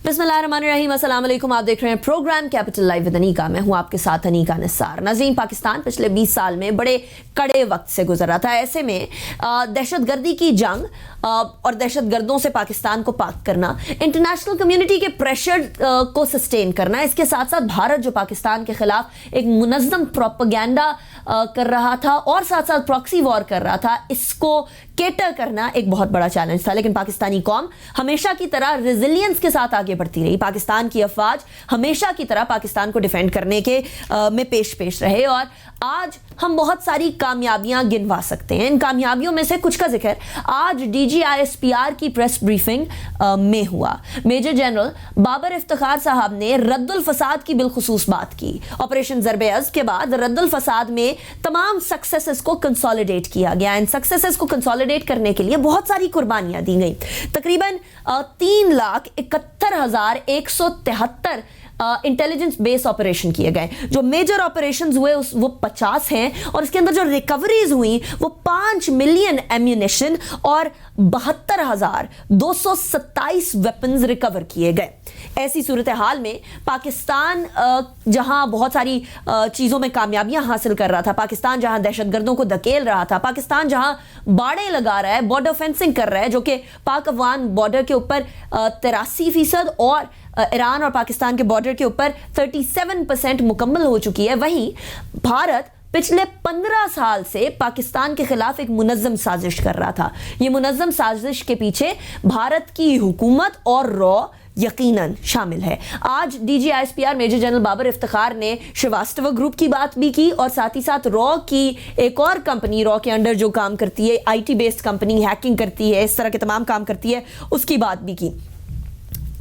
बिस्मिल्लाहिर्रहमानिर्रहीम, अस्सलाम वालेकुम। आप देख रहे हैं program capital live with Anika. मैं हूं आपके साथ अनीका निसार। नाज़रीन, पाकिस्तान पिछले 20 साल में बड़े कड़े वक्त से गुजर रहा था। ऐसे में दहशतगर्दी की जंग और दहशतगर्दों से पाकिस्तान को पाक करना, इंटरनेशनल कम्युनिटी के प्रेशर को सस्टेन करना, इसके साथ साथ भारत जो पाकिस्तान के खिलाफ एक मुनज़्ज़म प्रोपेगेंडा कर रहा था और साथ साथ प्रॉक्सी वॉर कर रहा था, इसको केटर करना एक बहुत बड़ा चैलेंज था। लेकिन पाकिस्तानी कौम हमेशा की तरह रेजिलियंस के साथ आगे बढ़ती रही। पाकिस्तान की अफवाज हमेशा की तरह पाकिस्तान को डिफेंड करने के में पेश रहे और आज हम बहुत सारी कामयाबियां गिनवा सकते हैं। इन कामयाबियों में से कुछ का जिक्र आज DGISPR की प्रेस ब्रीफिंग में हुआ। मेजर जनरल बाबर इफ्तिखार साहब ने रद्दुल फसाद की बिलखुसूस बात की। ऑपरेशन ज़र्ब-ए-अज़्ज़ के बाद रद्दुल फसाद में तमाम सक्सेसेस को कंसोलिडेट किया गया। इन सक्सेसेस को कंसोलिडेट करने के लिए बहुत सारी कुर्बानियां दी गई। तकरीबन 3,71,173 इंटेलिजेंस बेस ऑपरेशन किए गए। जो मेजर ऑपरेशंस हुए वो 50 हैं और इसके अंदर जो रिकवरीज हुई वो 5 मिलियन एम्यूनेशन और 72,227 वेपन्स रिकवर किए गए। ऐसी सूरत हाल में पाकिस्तान जहां बहुत सारी चीज़ों में कामयाबियां हासिल कर रहा था, पाकिस्तान जहां दहशतगर्दों को धकेल रहा था, पाकिस्तान जहां बाड़े लगा रहा है, बॉर्डर फेंसिंग कर रहा है, जो कि पाक अफगान बॉर्डर के ऊपर 83% और ईरान और पाकिस्तान के बॉर्डर के ऊपर 37% मुकम्मल हो चुकी है। वहीं भारत पिछले 15 साल से पाकिस्तान के खिलाफ एक मुनज़्ज़म साजिश कर रहा था। ये मुनज़्ज़म साजिश के पीछे भारत की हुकूमत और रॉ यकीनन शामिल है। आज DGISPR major general Babar Iftikhar ने श्रीवास्तव ग्रुप की बात भी की और साथ ही साथ रॉ की एक और कंपनी, रॉ के अंडर जो काम करती है, IT बेस्ड कंपनी, हैकिंग करती है, इस तरह के तमाम काम करती है, उसकी बात भी की।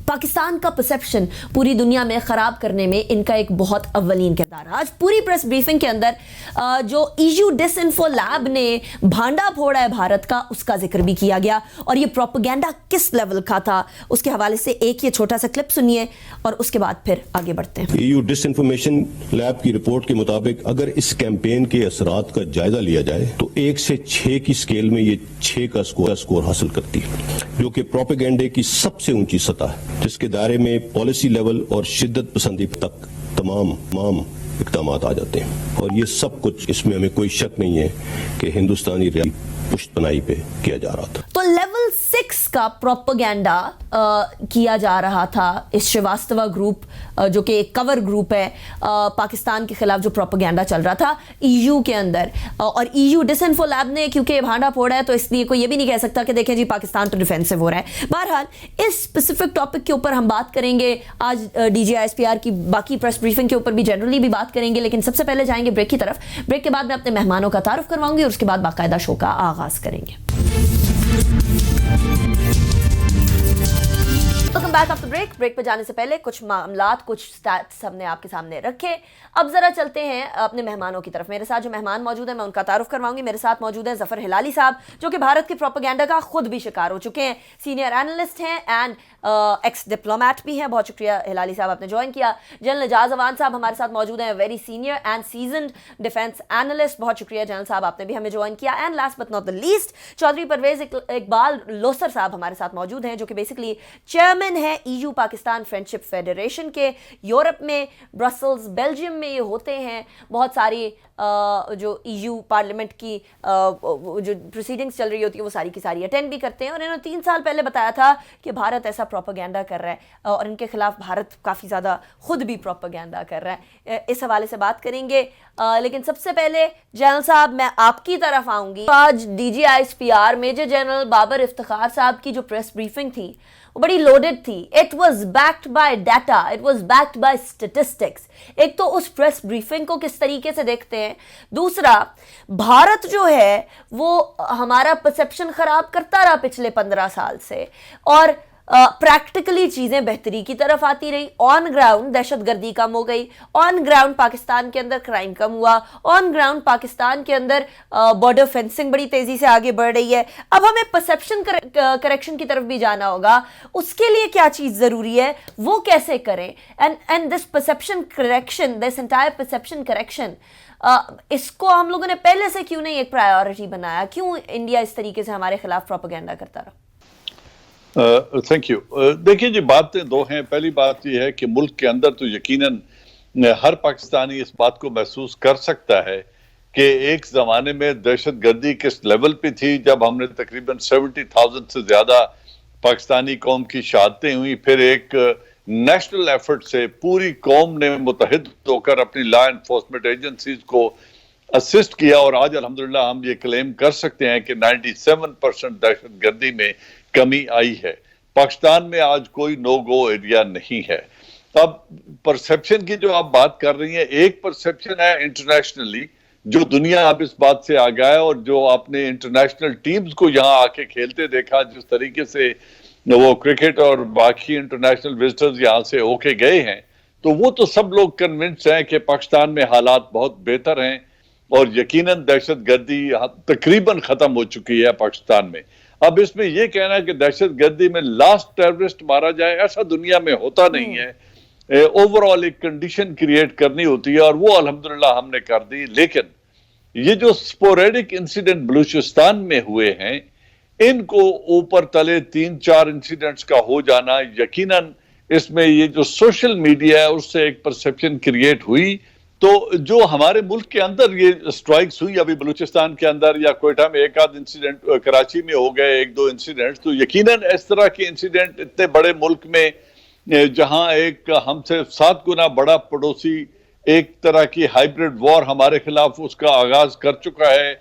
पाकिस्तान का परसेप्शन पूरी दुनिया में ख़राब करने में इनका एक बहुत अव्वलीन किरदार है। आज पूरी प्रेस ब्रीफिंग के अंदर जो EU डिसइंफो लैब ने भांडा फोड़ा है भारत का, उसका जिक्र भी किया गया और ये प्रोपेगेंडा किस लेवल का था उसके हवाले से एक ये छोटा सा क्लिप सुनिए और उसके बाद फिर आगे बढ़ते हैं। EU डिसइंफॉर्मेशन लैब की रिपोर्ट के मुताबिक अगर इस कैंपेन के असरात का जायजा लिया जाए तो 1 से 6 की स्केल में ये 6 का स्कोर हासिल करती है, जो कि प्रोपेगेंडे की सबसे ऊंची सतह है, जिसके दायरे में पॉलिसी लेवल और शिद्दत पसंदी तक तमाम इकदाम आ जाते हैं। और ये सब कुछ, इसमें हमें कोई शक नहीं है कि हिंदुस्तानी पुश्तपनाही पे किया जा रहा था। तो लेवल 6 का प्रोपेगेंडा किया जा रहा था इस श्रीवास्तव ग्रुप, जो कि एक कवर ग्रुप है, पाकिस्तान के खिलाफ जो प्रोपेगेंडा चल रहा था EU के अंदर। और EU डिसइंफो लैब ने क्योंकि भांडा फोड़ा है तो इसलिए कोई ये भी नहीं कह सकता कि देखें जी पाकिस्तान तो डिफेंसिव हो रहा है। बहरहाल इस स्पेसिफिक टॉपिक के ऊपर हम बात करेंगे आज, DGISPR की बाकी प्रेस ब्रीफिंग के ऊपर भी जनरली भी बात करेंगे, लेकिन सबसे पहले जाएंगे ब्रेक की तरफ। ब्रेक के बाद मैं अपने मेहमानों का तारुफ करवाऊंगी और उसके बाद बाकायदा शो का आगाज करेंगे। Welcome back after break. Break पे जाने से पहले कुछ मामलात, कुछ स्टैट्स हमने आपके सामने रखे। अब जरा चलते हैं अपने मेहमानों की तरफ। मेरे साथ जो मेहमान मौजूद है मैं उनका तारुफ करवाऊंगी। मेरे साथ मौजूद है जफर हिलाली साहब, जो कि भारत के प्रोपेगेंडा का खुद भी शिकार हो चुके हैं, सीनियर एनालिस्ट हैं एंड एक्स डिप्लोमैट भी हैं। बहुत शुक्रिया हिलाली साहब आपने ज्वाइन किया। जनरल एजाज अवान साहब हमारे साथ मौजूद हैं, very senior and seasoned defence analyst. बहुत शुक्रिया जनरल साहब, आपने भी हमें ज्वाइन किया। And last but not the least, Chaudhry Parvez Iqbal Losar साहब हमारे साथ मौजूद हैं, जो कि बेसिकली चेयरमैन है EU पाकिस्तान फ्रेंडशिप फेडरेशन के। यूरोप में, ब्रसल्स, बेल्जियम में ये होते हैं। बहुत सारी जो EU पार्लियामेंट की जो प्रोसीडिंग्स चल रही होती है वो सारी की सारी अटेंड भी करते हैं। और इन्होंने 3 साल पहले बताया था कि भारत ऐसा प्रोपेगेंडा कर रहा है और इनके खिलाफ भारत काफ़ी ज़्यादा खुद भी प्रोपेगेंडा कर रहा है। इस हवाले से बात करेंगे, लेकिन सबसे पहले जनरल साहब मैं आपकी तरफ आऊँगी। आज DGISPR major general Babar Iftikhar साहब की जो प्रेस ब्रीफिंग थी वो बड़ी लोडेड थी। It was backed by data, it was backed by statistics. एक तो उस प्रेस ब्रीफिंग को किस तरीके से देखते हैं, दूसरा भारत जो है वो हमारा परसेप्शन खराब करता रहा पिछले 15 साल से और प्रैक्टिकली चीज़ें बेहतरी की तरफ आती रही। ऑन ग्राउंड दहशतगर्दी कम हो गई, ऑन ग्राउंड पाकिस्तान के अंदर क्राइम कम हुआ, ऑन ग्राउंड पाकिस्तान के अंदर बॉर्डर फेंसिंग बड़ी तेज़ी से आगे बढ़ रही है। अब हमें परसेप्शन करेक्शन की तरफ भी जाना होगा। उसके लिए क्या चीज़ ज़रूरी है, वो कैसे करें? And this perception correction, this entire perception correction, इसको हम लोगों ने पहले से क्यों नहीं एक प्रायोरिटी बनाया? क्यों इंडिया इस तरीके से हमारे खिलाफ प्रोपेगेंडा करता रहा? Thank you. देखिए जी, बातें दो हैं। पहली बात यह है कि मुल्क के अंदर तो यकीनन हर पाकिस्तानी इस बात को महसूस कर सकता है कि एक जमाने में दहशतगर्दी किस लेवल पे थी, जब हमने तकरीबन 70,000 से ज्यादा पाकिस्तानी कौम की शहादतें हुई। फिर एक नेशनल एफर्ट से पूरी कौम ने मुतहद होकर अपनी लॉ एनफोर्समेंट एजेंसीज को असिस्ट किया, और आज अल्हम्दुलिल्लाह हम ये क्लेम कर सकते हैं कि 97% दहशतगर्दी में कमी आई है। पाकिस्तान में आज कोई नो गो एरिया नहीं है। अब परसेप्शन की जो आप बात कर रही हैं, एक परसेप्शन है इंटरनेशनली, जो दुनिया अब इस बात से आ गया है, और जो आपने इंटरनेशनल टीम्स को यहाँ आके खेलते देखा, जिस तरीके से वो क्रिकेट और बाकी इंटरनेशनल विजिटर्स यहाँ से होके गए हैं, तो वो तो सब लोग कन्विंस हैं कि पाकिस्तान में हालात बहुत बेहतर हैं और यकीनन दहशतगर्दी तकरीबन खत्म हो चुकी है पाकिस्तान में। अब इसमें यह कहना कि दहशतगर्दी में लास्ट टेररिस्ट मारा जाए, ऐसा दुनिया में होता नहीं है। ओवरऑल एक कंडीशन क्रिएट करनी होती है, और वो अल्हम्दुलिल्लाह हमने कर दी। लेकिन ये जो स्पोरेडिक इंसिडेंट बलूचिस्तान में हुए हैं, इनको ऊपर तले 3-4 इंसिडेंट्स का हो जाना, यकीनन इसमें ये जो सोशल मीडिया है उससे एक परसेप्शन क्रिएट हुई। तो जो हमारे मुल्क के अंदर ये स्ट्राइक्स हुई अभी बलूचिस्तान के अंदर, या कोयटा में एक आध इंसिडेंट, कराची में हो गए 1-2 इंसिडेंट, तो यकीनन इस तरह के इंसिडेंट इतने बड़े मुल्क में जहां एक हमसे 7 गुना बड़ा पड़ोसी एक तरह की हाइब्रिड वॉर हमारे खिलाफ उसका आगाज कर चुका है।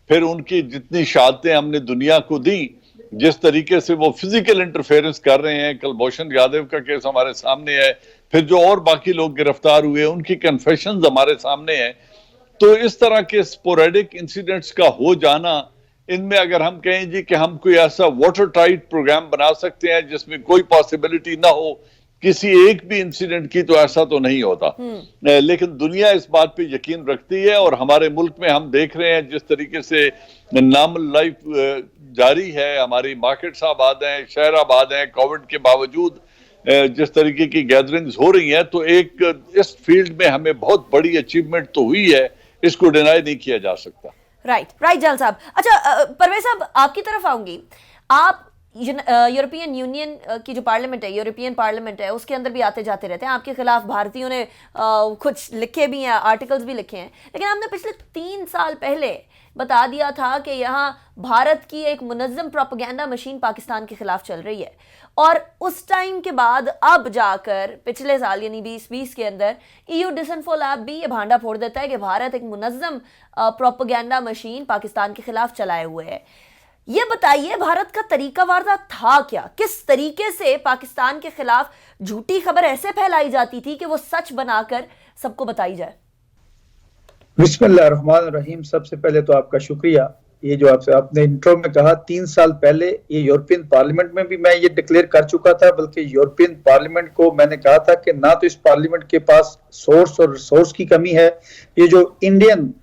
फिर उनकी जितनी शहादतें हमने दुनिया को दी, जिस तरीके से वो फिजिकल इंटरफेरेंस कर रहे हैं, कुलभूषण यादव का केस हमारे सामने है, फिर जो और बाकी लोग गिरफ्तार हुए उनकी कन्फेशंस हमारे सामने हैं। तो इस तरह के स्पोरेडिक इंसिडेंट्स का हो जाना, इनमें अगर हम कहें जी कि हम कोई ऐसा वाटर टाइट प्रोग्राम बना सकते हैं जिसमें कोई पॉसिबिलिटी ना हो किसी एक भी इंसिडेंट की, तो ऐसा तो नहीं होता। लेकिन दुनिया इस बात पे यकीन रखती है, और हमारे मुल्क में हम देख रहे हैं जिस तरीके से नॉर्मल लाइफ जारी है, हमारी मार्केट्स आबाद हैं, शहर आबाद हैं, कोविड के बावजूद जिस तरीके की गैदरिंग्स हो रही हैं, तो एक इस फील्ड में हमें बहुत बड़ी अचीवमेंट तो हुई है, इसको डिनाई नहीं किया जा सकता। राइट जाल साहब। अच्छा परवेज साहब, आपकी तरफ आऊंगी। आप यूरोपियन यूनियन की जो पार्लियामेंट है, यूरोपियन पार्लियामेंट है, उसके अंदर भी आते जाते रहते हैं। आपके खिलाफ भारतीयों ने कुछ लिखे भी हैं, आर्टिकल्स भी लिखे हैं, लेकिन आपने पिछले 3 साल पहले बता दिया था कि यहाँ भारत की एक मुनज़्ज़म प्रोपेगेंडा मशीन पाकिस्तान के खिलाफ चल रही है, और उस टाइम के बाद अब जाकर पिछले साल यानी 2020 के अंदर EU डिसइंफो लैब भी ये भांडा फोड़ देता है कि भारत एक मुनज़्ज़म प्रोपेगेंडा मशीन पाकिस्तान के खिलाफ चलाए हुए है। ये बताइए, भारत का तरीका वारदात था क्या? किस तरीके से पाकिस्तान के खिलाफ झूठी खबर ऐसे फैलाई जाती थी कि वो सच बनाकर सबको बताई जाए? बिस्मिल्लाहिर्रहमानिर्रहीम। सबसे पहले तो आपका शुक्रिया। ये जो आपने इंट्रो में कहा, 3 साल पहले ये यूरोपियन पार्लियामेंट में भी मैं ये डिक्लेयर कर चुका था, बल्कि यूरोपियन पार्लियामेंट को मैंने कहा था कि ना तो इस पार्लियामेंट के पास सोर्स और रिसोर्स की कमी है, ये जो इंडियन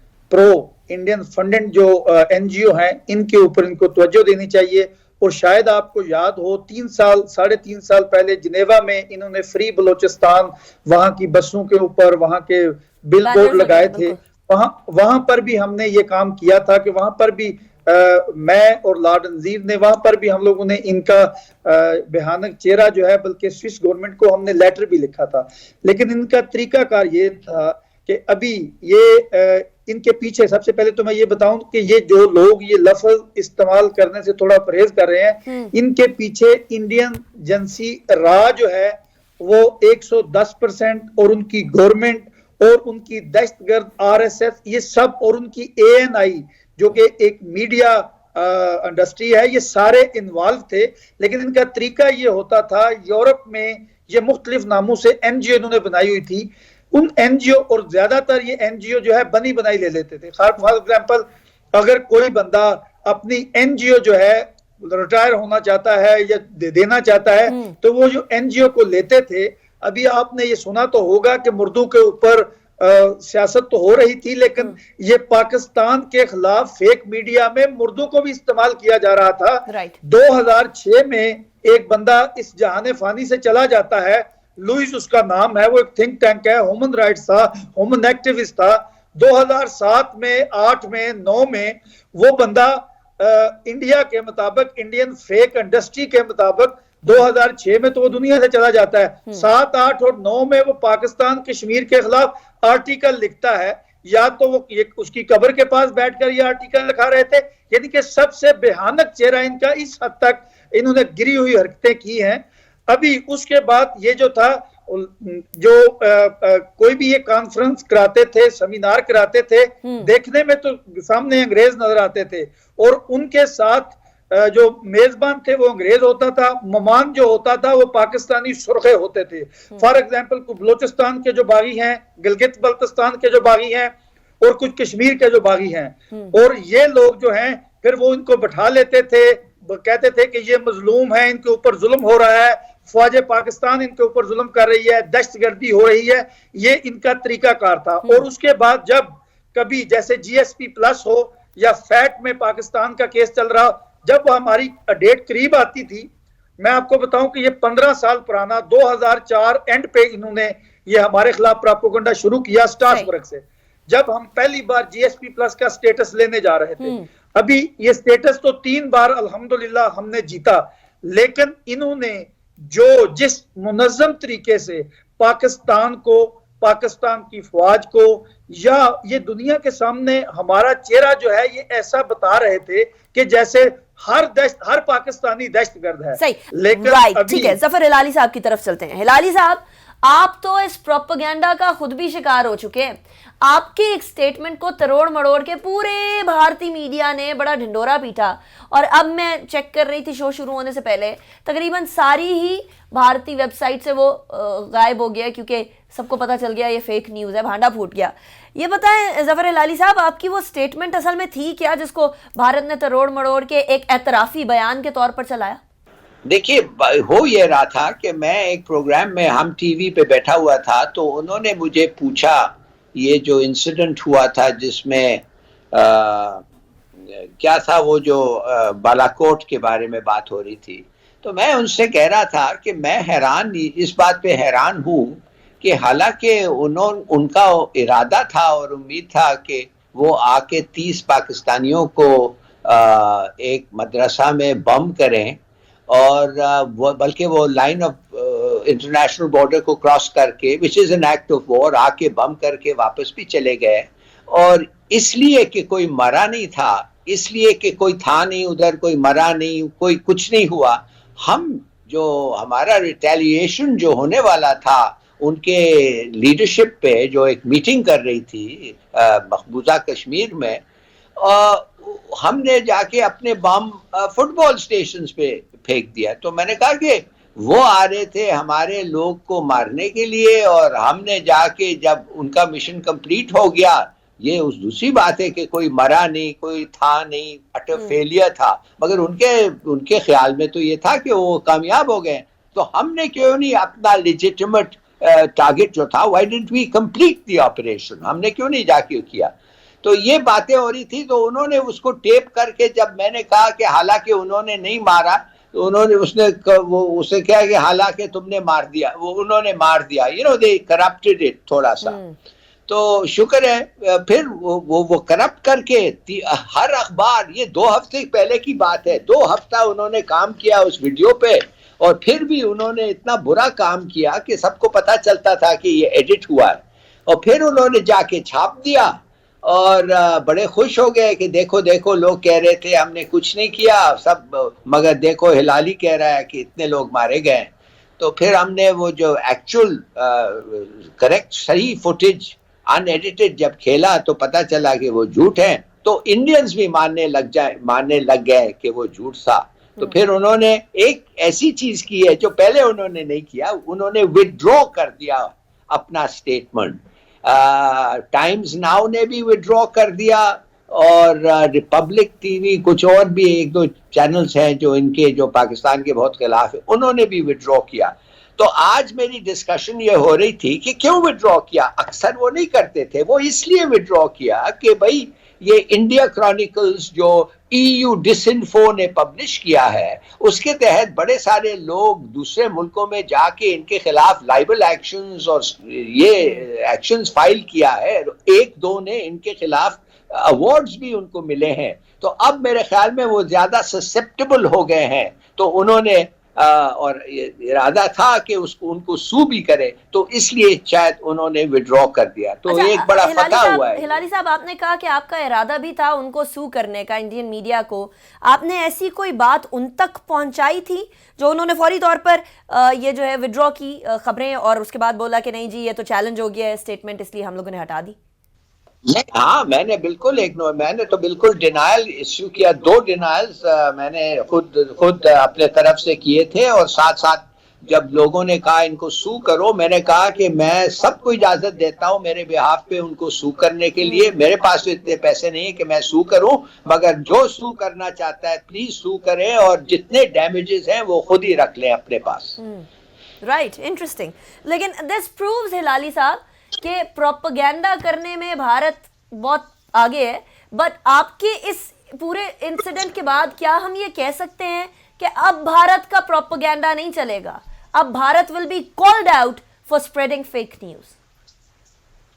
फंडेड जो NGO हैं, इनके ऊपर इनको तवज्जो देनी चाहिए। और शायद आपको याद हो 3.5 साल पहले जिनेवा में इन्होंने फ्री बलोचिस्तान, वहां की बसों के ऊपर वहां के बिलबोर्ड लगाए थे। वहां पर भी हमने ये काम किया था कि वहां पर भी मैं और लॉर्ड नजीर ने, वहां पर भी हम लोगों ने इनका भयानक चेहरा जो है, बल्कि स्विस गवर्नमेंट को हमने लेटर भी लिखा था। लेकिन इनका तरीकाकार ये था कि अभी ये इनके पीछे, सबसे पहले तो मैं ये बताऊं कि ये जो लोग ये लफ्ज इस्तेमाल करने से थोड़ा परहेज कर रहे हैं, इनके पीछे इंडियन एजेंसी रा जो है वो 110%, और उनकी गवर्नमेंट और उनकी दहशतगर्द RSS ये सब, और उनकी ANI जो कि एक मीडिया इंडस्ट्री है, ये सारे इन्वॉल्व थे। लेकिन इनका तरीका ये होता था, यूरोप में ये मुख्तलिफ नामों से NGO इन्होंने बनाई हुई थी। उन NGO, और ज्यादातर ये NGO जो है बनी बनाई ले लेते थे। फॉर एग्जाम्पल, अगर कोई बंदा अपनी NGO जो है रिटायर होना चाहता है या देना चाहता है, तो वो जो NGO को लेते थे। अभी आपने ये सुना तो होगा कि मुर्दों के ऊपर सियासत तो हो रही थी, लेकिन ये पाकिस्तान के खिलाफ फेक मीडिया में मुर्दों को भी इस्तेमाल किया जा रहा था। 2006 में एक बंदा इस जहाने फानी से चला जाता है, लुइस उसका नाम है, वो एक थिंक टैंक है, ह्यूमन राइट्स था, ह्यूमन एक्टिविस्ट था। 2007 में, 8 में, 9 में वो बंदा इंडिया के मुताबिक, इंडियन फेक इंडस्ट्री के मुताबिक 2006 में तो वो दुनिया से चला जाता है। 7, 8 और 9 में वो पाकिस्तान कश्मीर के खिलाफ आर्टिकल लिखता है, या तो वो उसकी कब्र के पास बैठकर ये आर्टिकल लिखा रहे थे। यानी कि सबसे भयानक चेहरा इनका, इस हद तक इन्होंने गिरी हुई हरकतें की हैं। अभी उसके बाद ये जो था, जो कोई भी ये कॉन्फ्रेंस कराते थे, सेमिनार कराते थे, देखने में तो सामने अंग्रेज नजर आते थे, और उनके साथ जो मेजबान थे वो अंग्रेज होता था, मेहमान जो होता था वो पाकिस्तानी सुरखे होते थे। फॉर एग्जांपल बलोचिस्तान के जो बागी हैं, गिलगित बल्तिस्तान के जो बागी हैं, और कुछ कश्मीर के जो बागी हैं, और ये लोग जो हैं फिर वो इनको बैठा लेते थे, कहते थे कि ये मजलूम है, इनके ऊपर जुल्म हो रहा है, फौजे पाकिस्तान इनके ऊपर जुल्म कर रही है, दहशतगर्दी हो रही है। ये इनका तरीकाकार था। और उसके बाद जब कभी जैसे GSP प्लस हो या फैट में पाकिस्तान का केस चल रहा, जब हमारी डेट करीब आती थी, मैं आपको बताऊं कि ये 15 साल पुराना 2004 एंड पे इन्होंने ये हमारे खिलाफ प्रोपेगेंडा शुरू किया स्ट्रासबर्ग से, जब हम पहली बार GSP प्लस का स्टेटस लेने जा रहे थे। अभी ये स्टेटस तो 3 बार अल्हम्दुलिल्लाह हमने जीता, लेकिन इन्होंने जिस मुनज़्ज़म तरीके से पाकिस्तान को, पाकिस्तान की फौज को, या ये दुनिया के सामने हमारा चेहरा जो है ये ऐसा बता रहे थे कि जैसे हर पाकिस्तानी दहशतगर्द है। सही, लेकिन ठीक है, जफर हिलाली साहब की तरफ चलते हैं। हिलाली साहब, आप तो इस प्रोपेगेंडा का खुद भी शिकार हो चुके हैं। आपके एक स्टेटमेंट को तरोड़ मड़ोड़ के पूरे भारतीय मीडिया ने बड़ा ढिंडोरा पीटा, और अब मैं चेक कर रही थी शो शुरू होने से पहले, तकरीबन सारी ही भारतीय वेबसाइट से वो गायब हो गया, क्योंकि सबको पता चल गया ये फेक न्यूज़ है, भांडा फूट गया। ये बताएं जफर हिलाली साहब, आपकी वो स्टेटमेंट असल में थी क्या, जिसको भारत ने तरोड़ मड़ोड़ के एक एतराफी बयान के तौर पर चलाया? देखिए, हो ये रहा था कि मैं एक प्रोग्राम में, हम टीवी पे बैठा हुआ था, तो उन्होंने मुझे पूछा ये जो इंसिडेंट हुआ था जिसमें क्या था वो जो बालाकोट के बारे में बात हो रही थी, तो मैं उनसे कह रहा था कि मैं इस बात पे हैरान हूँ कि हालांकि उनका इरादा था और उम्मीद था कि वो आके 30 पाकिस्तानियों को एक मदरसा में बम करें, और बल्कि वो लाइन ऑफ इंटरनेशनल बॉर्डर को क्रॉस करके, which is an act of war, आके बम करके वापस भी चले गए। और इसलिए कि कोई मरा नहीं था, इसलिए कि कोई था नहीं उधर, कोई मरा नहीं, कोई कुछ नहीं हुआ, जो हमारा रिटेलिएशन जो होने वाला था उनके लीडरशिप पे, जो एक मीटिंग कर रही थी मकबूजा कश्मीर में, हमने जाके अपने बम फुटबॉल स्टेशंस पे फेंक दिया। तो मैंने कहा कि वो आ रहे थे हमारे लोग को मारने के लिए, और हमने जाके जब उनका मिशन कंप्लीट हो गया, ये उस दूसरी बात है कि कोई मरा नहीं, कोई था नहीं, अटर फेलियर था, मगर उनके ख्याल में तो ये था कि वो कामयाब हो गए। तो हमने क्यों नहीं अपना लेजिटिमेट टारगेट जो था, why didn't we complete the operation, हमने क्यों नहीं जाके किया? तो ये बातें हो रही थी। तो उन्होंने उसको टेप करके, जब मैंने कहा कि हालांकि उन्होंने नहीं मारा, तो उसने कहा कि हालांकि तुमने मार दिया, उन्होंने मार दिया, दे करप्टेड इट थोड़ा सा। तो शुक्र है फिर वो करप्ट करके हर अखबार, ये 2 हफ्ते पहले की बात है, 2 हफ्ता उन्होंने काम किया उस वीडियो पे, और फिर भी उन्होंने इतना बुरा काम किया कि सबको पता चलता था कि ये एडिट हुआ है, और फिर उन्होंने जाके छाप दिया, और बड़े खुश हो गए कि देखो देखो, लोग कह रहे थे हमने कुछ नहीं किया सब, मगर देखो हिलाली कह रहा है कि इतने लोग मारे गए। तो फिर हमने वो जो एक्चुअल करेक्ट सही फुटेज अनएडिटेड जब खेला, तो पता चला कि वो झूठ है। तो इंडियंस भी मानने लग गए कि वो झूठ था। तो फिर उन्होंने एक ऐसी चीज की है जो पहले उन्होंने नहीं किया, उन्होंने विड्रॉ कर दिया अपना स्टेटमेंट। टाइम्स नाउ ने भी विड्रॉ कर दिया, और रिपब्लिक टीवी, कुछ और भी 1-2 चैनल्स हैं जो पाकिस्तान के बहुत खिलाफ है, उन्होंने भी विड्रॉ किया। तो आज मेरी डिस्कशन ये हो रही थी कि क्यों विड्रॉ किया। अक्सर वो नहीं करते थे, वो इसलिए विड्रॉ किया कि भाई ये इंडिया क्रॉनिकल्स जो EU डिसइंफो ने पब्लिश किया है, उसके तहत बड़े सारे लोग दूसरे मुल्कों में जाके इनके खिलाफ लाइबल एक्शंस और ये एक्शंस फाइल किया है। 1-2 ने इनके खिलाफ अवार्ड्स भी उनको मिले हैं। तो अब मेरे ख्याल में वो ज्यादा ससेप्टेबल हो गए हैं, तो उन्होंने और इरादा था कि उसको उनको सू भी करे, तो इसलिए शायद उन्होंने विड्रॉ कर दिया। तो अच्छा, एक बड़ा हिलाली फतह साहब, हुआ है। हिलाली साहब, आपने कहा कि आपका इरादा भी था उनको सू करने का, इंडियन मीडिया को। आपने ऐसी कोई बात उन तक पहुंचाई थी जो उन्होंने फौरी तौर पर ये जो है विड्रॉ की खबरें, और उसके बाद बोला कि नहीं जी ये तो चैलेंज हो गया है स्टेटमेंट, इसलिए हम लोगों ने हटा दी? हाँ, मैंने तो बिल्कुल डिनायल इश्यू किया। 2 डिनायल्स मैंने खुद अपने तरफ से किए थे, और साथ साथ जब लोगों ने कहा इनको सू करो, मैंने कहा कि मैं सबको इजाजत देता हूं मेरे बिहाफ पे उनको सू करने के लिए। मेरे पास तो इतने पैसे नहीं है कि मैं सू करूं, मगर जो सू करना चाहता है प्लीज सू करे, और जितने डैमेजेस हैं वो खुद ही रख लें अपने पास। Right, interesting. लेकिन दिस प्रूव्स, हिलाली साहब, कि प्रोपेगेंडा करने में भारत बहुत आगे है। बट आपके इस पूरे इंसिडेंट के बाद क्या हम ये कह सकते हैं कि अब भारत का प्रोपेगेंडा नहीं चलेगा, अब Bharat will be called out for spreading fake news?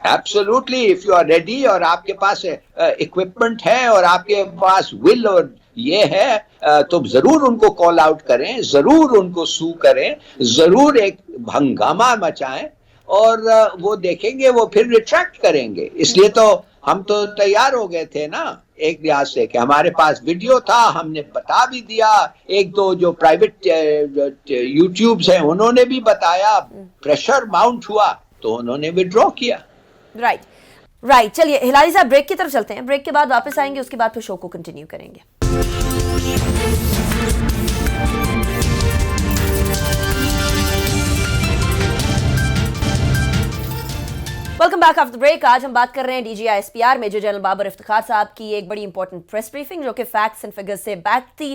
Absolutely, if you are ready और आपके पास इक्विपमेंट है और आपके पास विल और ये है, तो जरूर उनको कॉल आउट करें, जरूर उनको सू करें, जरूर एक हंगामा मचाएं, और वो देखेंगे, वो फिर रिट्रैक्ट करेंगे। इसलिए तो हम तो तैयार हो गए थे ना, एक लिहाज से कि हमारे पास वीडियो था, हमने बता भी दिया। एक दो जो प्राइवेट यूट्यूब्स हैं उन्होंने भी बताया, प्रेशर माउंट हुआ तो उन्होंने विड्रॉ किया। राइट। चलिए हिलाली साहब, ब्रेक की तरफ चलते हैं, ब्रेक के बाद वापस आएंगे, उसके बाद फिर शो को कंटिन्यू करेंगे। Welcome back after break. आज हम बात कर रहे हैं DGI-SPR major general Babar Iftikhar साहब की एक बड़ी इंपॉर्टेंट प्रेस ब्रीफिंग जो कि फैक्ट्स एंड फिगर्स से बैक थी।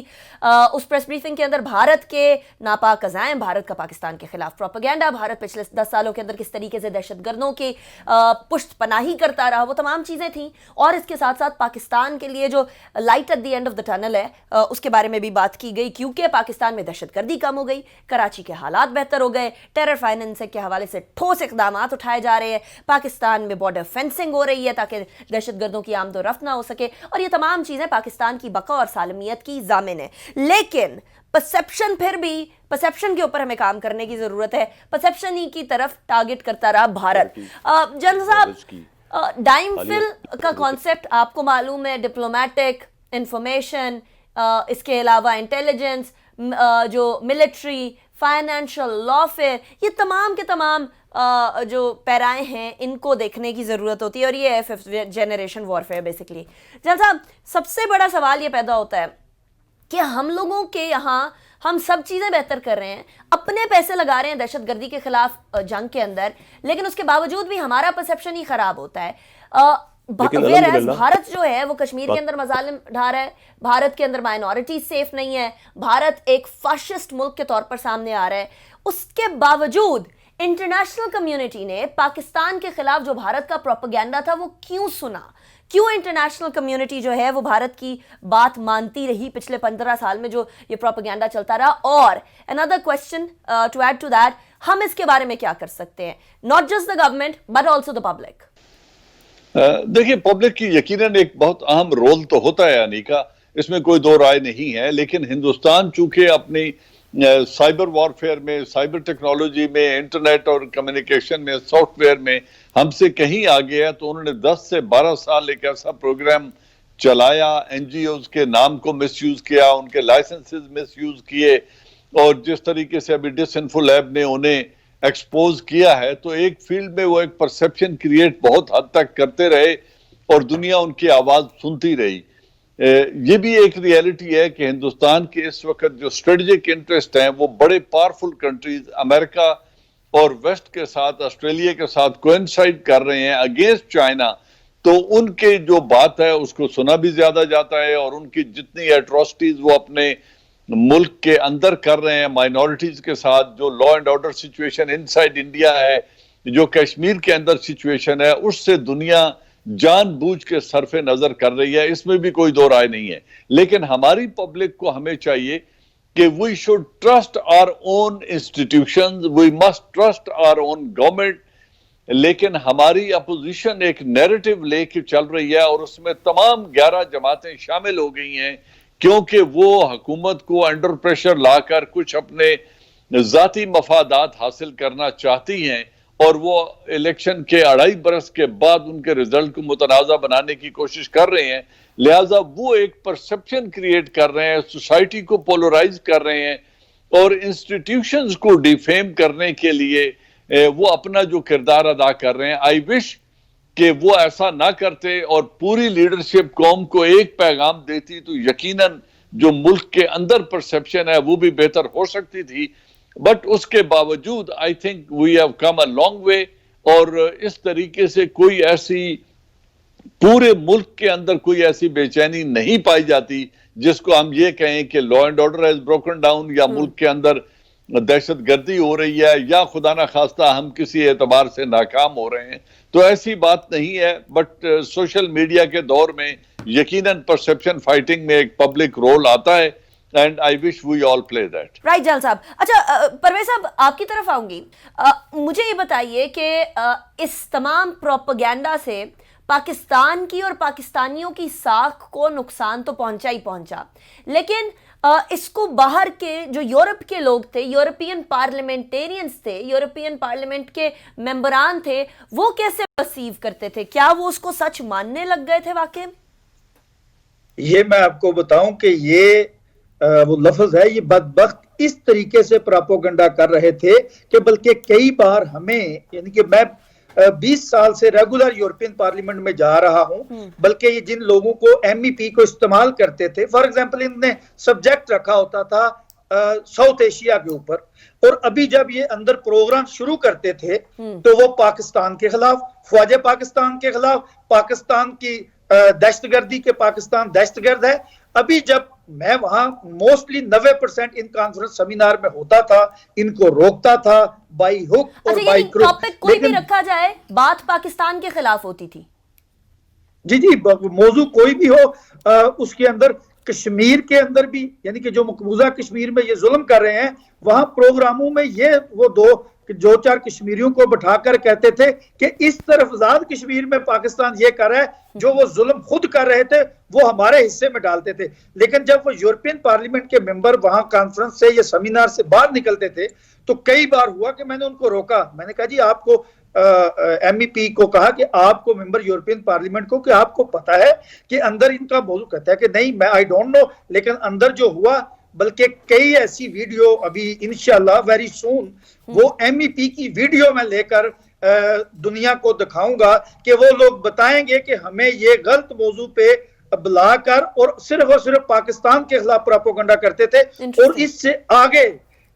उस प्रेस ब्रीफिंग के अंदर भारत के नापाक अज़ाइम, भारत का पाकिस्तान के खिलाफ प्रोपेगेंडा, भारत पिछले 10 सालों के अंदर किस तरीके से दहशतगर्दों की पुष्ट पनाही करता रहा, वो तमाम चीज़ें थीं। और इसके साथ साथ पाकिस्तान के लिए जो light at the end of the tunnel है, उसके बारे में भी बात की गई, क्योंकि पाकिस्तान में दहशतगर्दी कम हो गई, कराची के हालात बेहतर हो गए, टेरर फाइनेंसिंग के हवाले से ठोस इकदाम उठाए जा रहे हैं, पाकिस्तान में बॉर्डर फेंसिंग हो रही है ताकि दहशतगर्दों की आमद रफ्त ना हो सके, और ये तमाम चीजें पाकिस्तान की बका और सालमियत की जामिन है। लेकिन परसेप्शन, फिर भी परसेप्शन के ऊपर हमें काम करने की जरूरत है। परसेप्शन ही की तरफ टारगेट करता रहा भारत। जनरल साहब, डाइमफिल का कॉन्सेप्ट आपको मालूम है, डिप्लोमेटिक इंफॉर्मेशन, इसके अलावा इंटेलिजेंस, जो मिलिट्री, फाइनेंशियल, लॉफेयर, ये तमाम के तमाम जो पैराएं हैं, इनको देखने की ज़रूरत होती है, और ये है 5th generation warfare basically. General साहब, सबसे बड़ा सवाल ये पैदा होता है कि हम लोगों के यहाँ हम सब चीज़ें बेहतर कर रहे हैं, अपने पैसे लगा रहे हैं दहशतगर्दी के खिलाफ जंग के अंदर, लेकिन उसके बावजूद भी हमारा परसेप्शन ही खराब होता है। भारत जो है वो कश्मीर के अंदर मजालिम ढा रहा है, भारत के अंदर माइनॉरिटी सेफ नहीं है, भारत एक फाशिस्ट मुल्क के तौर पर सामने आ रहा है। उसके बावजूद इंटरनेशनल कम्युनिटी ने पाकिस्तान के खिलाफ जो भारत का प्रोपेगेंडा था वो क्यों सुना? क्यों इंटरनेशनल कम्युनिटी जो है वो भारत की बात मानती रही पिछले 15 साल में जो ये प्रोपेगेंडा चलता रहा? और another question to add to that, हम इसके बारे में क्या कर सकते हैं, not just the government but also the public? देखिए, पब्लिक की यकीनन एक बहुत अहम रोल तो होता है अनीका, इसमें कोई दो राय नहीं है। लेकिन हिंदुस्तान चूंकि अपनी साइबर वॉरफेयर में, साइबर टेक्नोलॉजी में, इंटरनेट और कम्युनिकेशन में, सॉफ्टवेयर में हमसे कहीं आगे है, तो उन्होंने 10 से 12 साल एक ऐसा प्रोग्राम चलाया, एनजीओज के नाम को मिसयूज किया, उनके लाइसेंसेस मिसयूज किए, और जिस तरीके से अभी डिसइंफो लैब ने उन्हें एक्सपोज किया है, तो एक फील्ड में वो एक परसेप्शन क्रिएट बहुत हद तक करते रहे और दुनिया उनकी आवाज सुनती रही। ये भी एक रियलिटी है कि हिंदुस्तान के इस वक्त जो स्ट्रेटेजिक इंटरेस्ट हैं वो बड़े पावरफुल कंट्रीज अमेरिका और वेस्ट के साथ, ऑस्ट्रेलिया के साथ कोइंसाइड कर रहे हैं अगेंस्ट चाइना। तो उनके जो बात है उसको सुना भी ज्यादा जाता है, और उनकी जितनी एट्रोसिटीज वो अपने मुल्क के अंदर कर रहे हैं माइनॉरिटीज के साथ, जो law and order situation inside India है, जो कश्मीर के अंदर सिचुएशन है, उससे दुनिया जानबूझ के सरफे नजर कर रही है, इसमें भी कोई दो राय नहीं है। लेकिन हमारी पब्लिक को हमें चाहिए कि we should trust our own institutions, we must trust our own government, लेकिन हमारी अपोजिशन एक नैरेटिव लेके चल रही है और उसमें तमाम 11 जमातें शामिल हो गई हैं, क्योंकि वो हुकूमत को अंडर प्रेशर लाकर कुछ अपने जाती मफादात हासिल करना चाहती हैं और वो इलेक्शन के 2.5 बरस के बाद उनके रिजल्ट को मुतनाज़ा बनाने की कोशिश कर रहे हैं। लिहाजा वो एक परसेप्शन क्रिएट कर रहे हैं, सोसाइटी को पोलराइज कर रहे हैं और इंस्टीट्यूशंस को डिफेम करने के लिए वो अपना जो किरदार अदा कर रहे हैं। आई विश कि वो ऐसा ना करते और पूरी लीडरशिप कौम को एक पैगाम देती तो यकीनन जो मुल्क के अंदर परसेप्शन है वो भी बेहतर हो सकती थी। बट उसके बावजूद I think we have come a long way और इस तरीके से कोई ऐसी पूरे मुल्क के अंदर कोई ऐसी बेचैनी नहीं पाई जाती जिसको हम ये कहें कि law and order has broken down या मुल्क के अंदर दहशत गर्दी हो रही है या खुदा ना खास्ता हम किसी एतबार से नाकाम हो रहे हैं। तो ऐसी बात नहीं है। बट सोशल मीडिया के दौर में यकीनन परसेप्शन फाइटिंग में एक पब्लिक रोल आता है and I wish we all play that. Right Jaal साहब। अच्छा परवेज साहब आपकी तरफ आऊंगी। मुझे ये बताइए कि इस तमाम प्रोपेगेंडा से पाकिस्तान की और पाकिस्तानियों की साख को नुकसान तो पहुंचा ही पहुंचा, लेकिन इसको बाहर के जो यूरोप के लोग थे, यूरोपियन पार्लियामेंटेरियंस थे, यूरोपियन पार्लियामेंट के मेंबरान थे, वो कैसे परसीव करते थे? क्या वो उसको सच मानने लग गए थे वाकई? ये मैं आपको बताऊं कि ये वो लफ्ज है, ये बदबख्त इस तरीके से प्रोपेगेंडा कर रहे थे कि बल्कि कई बार हमें, यानी कि मैं 20 साल से रेगुलर यूरोपियन पार्लियामेंट में जा रहा हूं, बल्कि ये जिन लोगों को MEP को इस्तेमाल करते थे, फॉर एग्जांपल इनने सब्जेक्ट रखा होता था साउथ एशिया के ऊपर, और अभी जब ये अंदर प्रोग्राम शुरू करते थे तो वो पाकिस्तान के खिलाफ, ख्वाजा पाकिस्तान के खिलाफ, पाकिस्तान की दहशतगर्दी के पाकिस्तान दहशतगर्द है। अभी जब मैं वहां मोस्टली 90% इन कॉन्फ्रेंस सेमिनार में होता था, इनको रोकता था बाई हुक और बाई क्रुक। टॉपिक कोई भी रखा जाए बात पाकिस्तान के खिलाफ होती थी। जी जी, मौजू कोई भी हो, उसके अंदर कश्मीर के अंदर भी, यानी कि जो मकबूजा कश्मीर में ये जुल्म कर रहे हैं, वहां प्रोग्रामों में ये वो दो चार कश्मीरियों को बैठाकर कहते थे कि इस तरफ आजाद कश्मीर में पाकिस्तान ये कर रहा है, जो वो जुल्म खुद कर रहे थे वो हमारे हिस्से में डालते थे। लेकिन जब वो यूरोपियन पार्लियामेंट के मेंबर वहां कॉन्फ्रेंस से या सेमिनार से बाहर निकलते थे तो कई बार हुआ कि मैंने उनको रोका, मैंने कहा जी आपको MEP को कहा कि आपको मेंबर यूरोपियन पार्लियामेंट को कि आपको पता है कि अंदर इनका मौजू, कहता है कि नहीं मैं आई डोंट नो, लेकिन अंदर जो हुआ, बल्कि कई ऐसी वीडियो अभी इंशाल्लाह वेरी सून वो MEP की वीडियो में लेकर दुनिया को दिखाऊंगा कि वो लोग बताएंगे कि हमें ये गलत मौजू पे बुलाकर और सिर्फ पाकिस्तान के खिलाफ प्रोपेगेंडा करते थे। और इससे आगे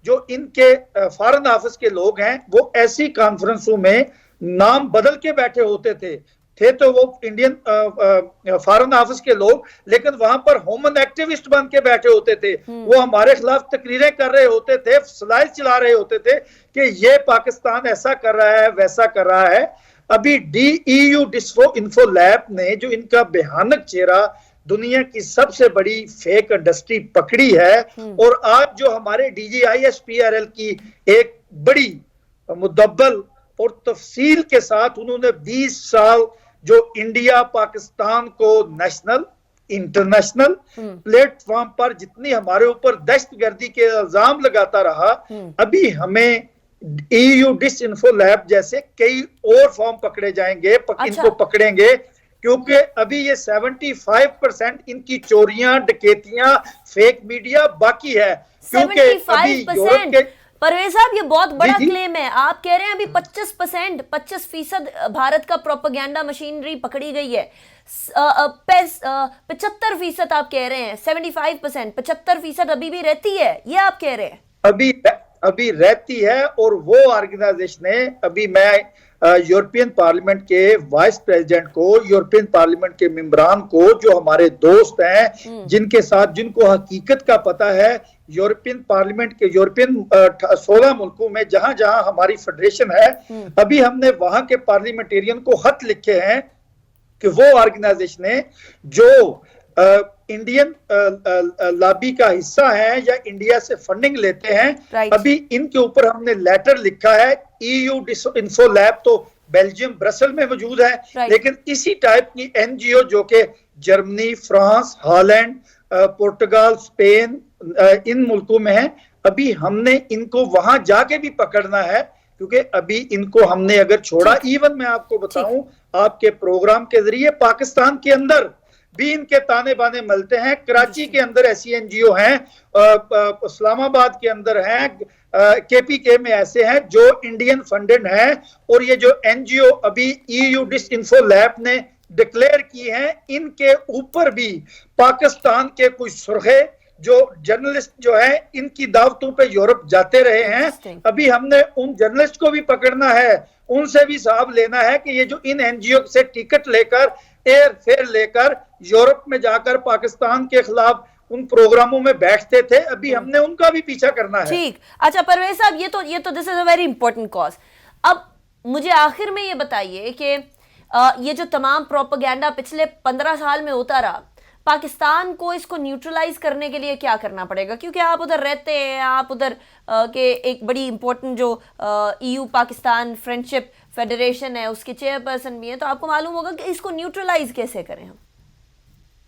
जो इनके फॉरेन ऑफिस के लोग हैं वो ऐसी कॉन्फ्रेंसों में नाम बदल के बैठे होते थे तो वो इंडियन फॉरेन ऑफिस के लोग, लेकिन वहां पर ह्यूमन एक्टिविस्ट बन के बैठे होते थे। वो हमारे खिलाफ तकरीरें कर रहे होते थे, स्लाइड चला रहे होते थे कि ये पाकिस्तान ऐसा कर रहा है वैसा कर रहा है। अभी DEU डिस्फो इन्फो लैब ने जो इनका भयानक चेहरा, दुनिया की सबसे बड़ी फेक इंडस्ट्री पकड़ी है, और आज जो हमारे DGISPRL की एक बड़ी मुदब्बल और तफसील के साथ उन्होंने 20 साल जो इंडिया पाकिस्तान को नेशनल इंटरनेशनल प्लेटफॉर्म पर जितनी हमारे ऊपर दहशतगर्दी के इल्जाम लगाता रहा, अभी हमें EU डिसइंफो लैब जैसे कई और फॉर्म पकड़े जाएंगे, इनको पकड़ेंगे, क्योंकि अभी ये 75% इनकी चोरियां, डकैतियां, फेक मीडिया बाकी है। क्योंकि अभी यूरोप के परवेज साहब ये बहुत बड़ा क्लेम है, आप कह रहे हैं अभी 25% भारत का प्रोपेगेंडा मशीनरी पकड़ी गई है। 75% आप कह रहे हैं, 75%, 75% अभी भी रहती है, ये आप कह रहे हैं? अभी रहती है। और वो ऑर्गेनाइजेशन है, अभी मैं यूरोपियन पार्लियामेंट के वाइस प्रेसिडेंट को, यूरोपियन पार्लियामेंट के मेंबरान को, जो हमारे दोस्त हैं, जिनके साथ जिनको हकीकत का पता है, यूरोपियन पार्लियामेंट के यूरोपियन 16 मुल्कों में जहां जहां हमारी फेडरेशन है, अभी हमने वहां के पार्लियामेंटेरियन को खत लिखे हैं कि वो ऑर्गेनाइजेशन है जो इंडियन लॉबी का हिस्सा है या इंडिया से फंडिंग लेते हैं। अभी इनके ऊपर हमने लेटर लिखा है। EU डिसइंफो लैब तो बेल्जियम ब्रसल में मौजूद है, Right. लेकिन इसी टाइप की एनजीओ जो कि जर्मनी, फ्रांस, हॉलैंड, पुर्तगाल, स्पेन, इन मुल्कों में है, अभी हमने इनको वहां जाके भी पकड़ना है, क्योंकि अभी इनको हमने अगर छोड़ा, इवन मैं आपको बताऊं, आपके प्रोग्राम के जरिए पाकिस्तान के अंदर भी इनके ताने बाने मिलते हैं। कराची के अंदर ऐसी एनजीओ हैं, इस्लामाबाद के अंदर हैं, केपीके में ऐसे हैं जो इंडियन फंडेड हैं, और ये जो एनजीओ अभी EU डिसइंफो लैब ने डिक्लेयर की हैं, इनके ऊपर भी पाकिस्तान के कुछ सुर्खे जो जर्नलिस्ट जो है इनकी दावतों पे यूरोप जाते रहे हैं। अभी हमने उन जर्नलिस्ट को भी पकड़ना है, उनसे भी हिसाब लेना है कि ये जो इन एनजीओ से टिकट लेकर, एयर फेयर लेकर यूरोप में जाकर पाकिस्तान के खिलाफ उन प्रोग्रामों में बैठते थे, अभी हमने उनका भी पीछा करना है। ठीक, अच्छा परवेज साहब, ये तो this is a very important cause. अब मुझे आखिर में ये बताइए कि ये जो तमाम प्रोपेगेंडा पिछले 15 साल में होता रहा, पाकिस्तान को इसको न्यूट्रलाइज करने के लिए क्या करना पड़ेगा? क्योंकि आप उधर रहते हैं, आप उधर के एक बड़ी इंपॉर्टेंट जो EU पाकिस्तान फ्रेंडशिप फेडरेशन है उसके चेयरपर्सन भी हैं, तो आपको मालूम होगा कि इसको न्यूट्रलाइज कैसे करें हम।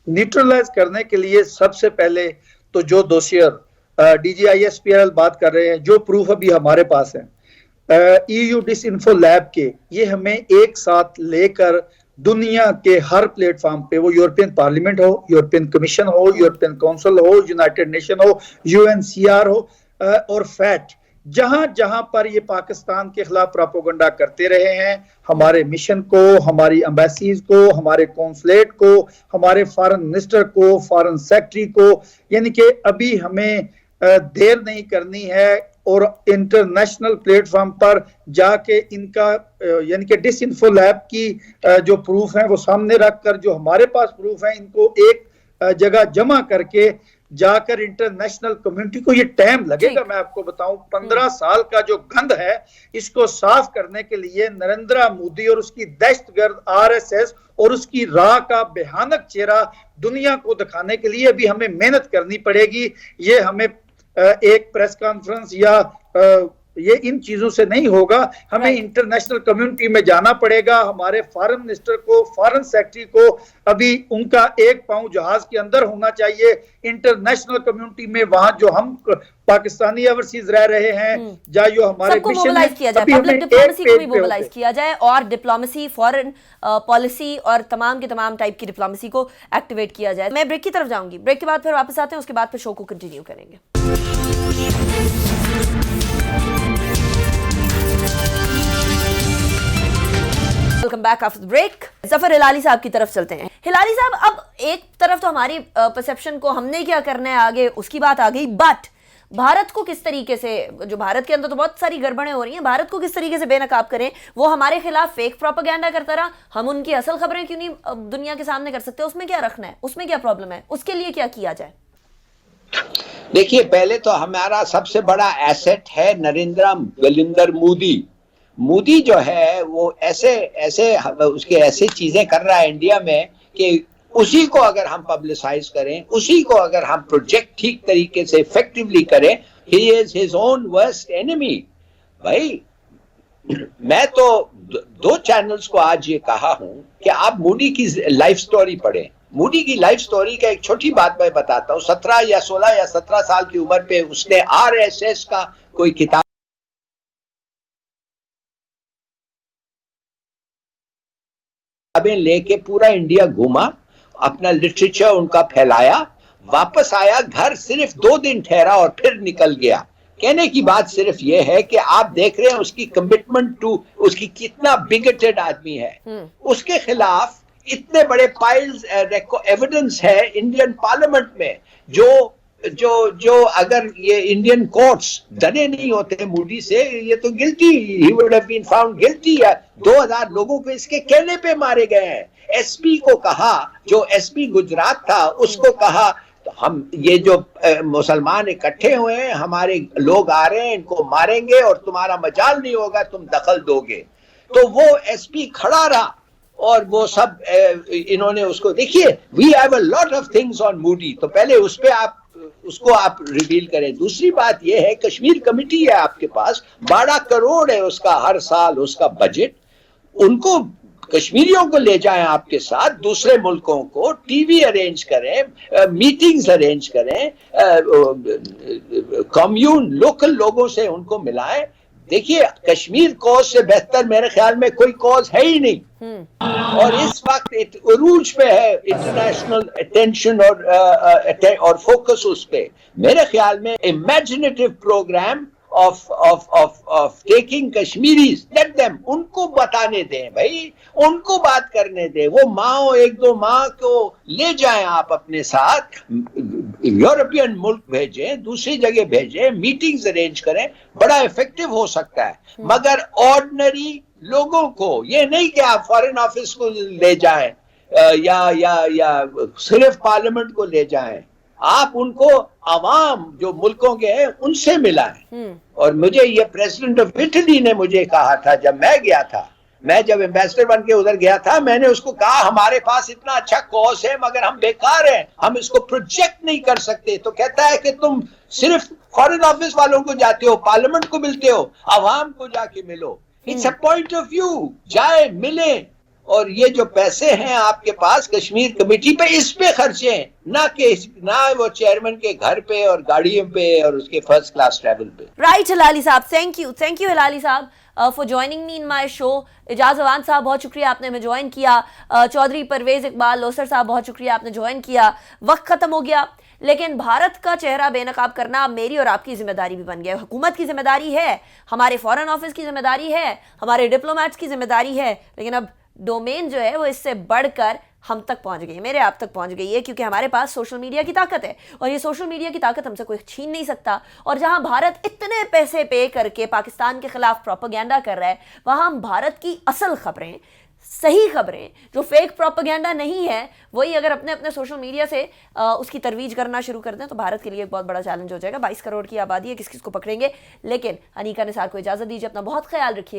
न्यूट्रलाइज करने के लिए सबसे पहले तो जो दोषियर DGISPRL बात कर रहे हैं, जो प्रूफ अभी हमारे पास है EU डिसइंफो लैब के, ये हमें एक साथ लेकर दुनिया के हर प्लेटफॉर्म पे, वो यूरोपियन पार्लियामेंट हो, यूरोपियन कमीशन हो, यूरोपियन काउंसिल हो, यूनाइटेड नेशन हो, UNCR हो, और फैट, जहां जहां पर ये पाकिस्तान के खिलाफ प्रोपेगेंडा करते रहे हैं, हमारे मिशन को, हमारी एम्बेसीज को, हमारे कॉन्सुलेट को, हमारे फॉरेन मिनिस्टर को, फॉरेन सेक्रेटरी को, यानी कि अभी हमें देर नहीं करनी है और इंटरनेशनल प्लेटफॉर्म पर जाके इनका यानी कि डिसइंफो लैब की जो प्रूफ है वो सामने रखकर, जो हमारे पास प्रूफ है, इनको एक जगह जमा करके जाकर इंटरनेशनल कम्युनिटी को, ये टाइम लगेगा, मैं आपको बताऊं 15 साल का जो गंद है इसको साफ करने के लिए नरेंद्र मोदी और उसकी दहशतगर्द RSS और उसकी राह का भयानक चेहरा दुनिया को दिखाने के लिए अभी हमें मेहनत करनी पड़ेगी। ये हमें एक प्रेस कॉन्फ्रेंस या ये इन चीजों से नहीं होगा, हमें इंटरनेशनल कम्युनिटी में जाना पड़ेगा। हमारे फॉरेन मिनिस्टर को, फॉरेन सेक्रेटरी को अभी उनका एक पांव जहाज के अंदर होना चाहिए इंटरनेशनल कम्युनिटी में, वहां जो हम पाकिस्तानी ओवरसीज रह रहे हैं, या जो हमारे मिशन मोबिलाइज किया जाए, पब्लिक डिप्लोमेसी को भी मोबिलाइज किया जाए, और डिप्लोमेसी, फॉरेन पॉलिसी और तमाम के तमाम टाइप की डिप्लोमेसी को एक्टिवेट किया जाए। मैं ब्रेक की तरफ जाऊंगी, ब्रेक के बाद फिर वापस आते हैं, उसके बाद फिर शो को कंटिन्यू करेंगे। Welcome back after break. Zafar Hilali साहब की तरफ चलते हैं। हिलाली साहब, अब एक तरफ तो हमारी परसेप्शन को हमने क्या करना है आगे उसकी बात आ गई, बट भारत को किस तरीके से, जो भारत के अंदर तो बहुत सारी गड़बड़ें हो रही हैं, भारत को किस तरीके से बेनकाब करें? वो हमारे खिलाफ फेक प्रोपेगेंडा करता रहा, हम उनकी असल खबरें क्यों नहीं दुनिया के सामने कर सकते? उसमें क्या रखना है, उसमें क्या प्रॉब्लम है, उसके लिए क्या किया जाए? देखिए, पहले तो हमारा सबसे बड़ा एसेट है नरेंद्र मोदी। मोदी जो है वो ऐसे उसके ऐसे चीजें कर रहा है इंडिया में कि उसी को अगर हम पब्लिसाइज करें, उसी को अगर हम प्रोजेक्ट ठीक तरीके से इफेक्टिवली करें, he is his own worst enemy. भाई, मैं तो 2 चैनल्स को आज ये कहा हूं कि आप मोदी की लाइफ स्टोरी पढ़ें। मोदी की लाइफ स्टोरी का एक छोटी बात मैं बताता हूँ। 17 या 16 या 17 साल की उम्र पे उसने RSS का कोई किताब लेके पूरा इंडिया घूमा, अपना लिटरेचर उनका फैलाया, वापस आया घर, सिर्फ 2 दिन ठहरा और फिर निकल गया। कहने की बात सिर्फ ये है कि आप देख रहे हैं उसकी कमिटमेंट टू, उसकी कितना बिगेटेड आदमी है। उसके खिलाफ इतने बड़े पाइल्स एविडेंस है इंडियन पार्लियामेंट में, जो अगर ये इंडियन कोर्ट्स डरे नहीं होते मोदी से, ये तो guilty, he would have been found guilty. 2000 लोगों को इसके कहने पे मारे गए हैं। SP को कहा, जो SP गुजरात था, उसको कहा तो हम ये जो मुसलमान इकट्ठे हुए हैं, हमारे लोग आ रहे हैं, इनको मारेंगे और तुम्हारा मजाल नहीं होगा, तुम दखल दोगे। तो वो SP खड़ा रहा और वो सब इन्होंने उसको, देखिए, we have a lot of things on Modi, तो पहले उस पे उसको आप रिवील करें। दूसरी बात यह है, कश्मीर कमेटी है आपके पास, 12 करोड़ है उसका हर साल उसका बजट। उनको कश्मीरियों को ले जाएं आपके साथ, दूसरे मुल्कों को टीवी अरेंज करें, मीटिंग्स अरेंज करें, कम्यून लोकल लोगों से उनको मिलाएं। देखिए कश्मीर कॉज से बेहतर मेरे ख्याल में कोई कॉज है ही नहीं, और इस वक्त उरूज पे है इंटरनेशनल अटेंशन और फोकस उस पे। मेरे ख्याल में imaginative program of taking Kashmiris, let them, उनको बताने दें भाई, उनको बात करने दें। वो माँ, एक दो माँ को ले जाएं आप अपने साथ, यूरोपियन मुल्क भेजें, दूसरी जगह भेजें, मीटिंग्स अरेंज करें, बड़ा इफेक्टिव हो सकता है। मगर ऑर्डिनरी लोगों को ये नहीं कि आप फॉरेन ऑफिस को ले जाएं या सिर्फ पार्लियामेंट को ले जाएं, आप उनको अवाम जो मुल्कों के हैं उनसे मिलाएं। और मुझे ये प्रेसिडेंट ऑफ इटली ने मुझे कहा था जब मैं गया था, मैं जब एम्बेसडर बन के उधर गया था, मैंने उसको कहा हमारे पास इतना अच्छा कॉज है मगर हम बेकार हैं, हम इसको प्रोजेक्ट नहीं कर सकते। तो कहता है कि तुम सिर्फ फॉरेन ऑफिस वालों को जाते हो, पार्लियामेंट को मिलते हो, अवाम को जाके मिलो। It's a point of view, जाए मिले, और ये जो पैसे हैं आपके पास कश्मीर कमेटी पे, इस पे खर्चे, ना वो चेयरमैन के घर पे और गाड़ियों पे और उसके फर्स्ट क्लास ट्रैवल पे। राइट हिलाली साहब, थैंक यू हिलाली साहब for joining me in my show. Ejaz Awan साहब बहुत शुक्रिया आपने हमें ज्वाइन किया। चौधरी परवेज इकबाल लोसर साहब बहुत शुक्रिया आपने ज्वाइन किया। वक्त खत्म हो गया, लेकिन भारत का चेहरा बेनकाब करना मेरी और आपकी जिम्मेदारी भी बन गया। हुकूमत की जिम्मेदारी है, हमारे फॉरेन ऑफिस की जिम्मेदारी है, हमारे डिप्लोमेट्स की जिम्मेदारी है, लेकिन अब डोमेन जो है वो इससे बढ़कर हम तक पहुंच गई है, मेरे आप तक पहुंच गई है, क्योंकि हमारे पास सोशल मीडिया की ताकत है और ये सोशल मीडिया की ताकत हमसे कोई छीन नहीं सकता। और जहां भारत इतने पैसे पे करके पाकिस्तान के खिलाफ प्रोपेगेंडा कर रहा है, वहां हम भारत की असल खबरें, सही खबरें जो फेक प्रोपेगेंडा नहीं है, वही अगर अपने अपने सोशल मीडिया से उसकी तरवीज करना शुरू कर दें तो भारत के लिए एक बहुत बड़ा चैलेंज हो जाएगा। 22 करोड़ की आबादी है, किस किस को पकड़ेंगे। लेकिन अनीका निसार को इजाजत दीजिए, अपना बहुत ख्याल रखिए।